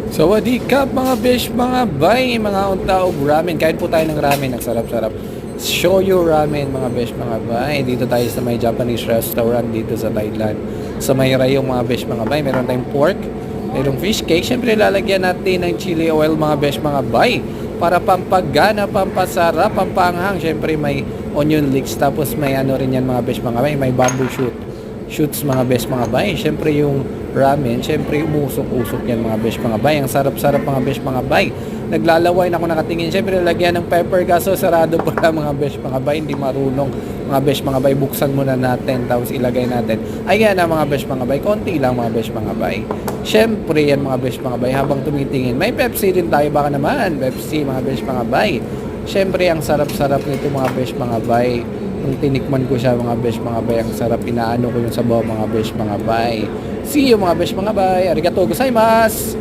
Sawadee-kap mga besh, mga bay, mga untaog ramen. Kain po tayo ng ramen, ang sarap-sarap. Shoyu ramen mga besh, mga bay. Dito tayo sa may Japanese restaurant dito sa Thailand. Sa may rayong mga besh, mga bay. Meron tayong pork, merong fish cake. Siyempre lalagyan natin ng chili oil mga besh, mga bay. Para pampagana, pampasarap, pampanghang. Siyempre may onion leeks. Tapos may ano rin yan mga besh, mga bay. May bamboo shoots mga besh, mga bay. Siyempre yung ramen, syempre umusok-usok yan mga besh, mga bay. Ang sarap-sarap mga besh, mga bay. Naglalaway na ako nakatingin. Syempre lagyan ng pepper, kaso sarado pala mga besh, mga bay. Hindi marunong mga besh, mga bay. Buksan muna natin tapos ilagay natin. Ayan na mga besh, mga bay. Konti lang mga besh, mga bay. Syempre yan mga besh, mga bay. Habang tumitingin, may Pepsi din tayo, baka naman Pepsi mga besh, mga bay. Syempre ang sarap-sarap nito mga besh, mga bay. Nung tinikman ko siya mga besh, mga bay, ang sarap. Inaano ko yung sabaw mga besh, mga bay. See you mga besh, mga bay. Arigatou gozaimasu.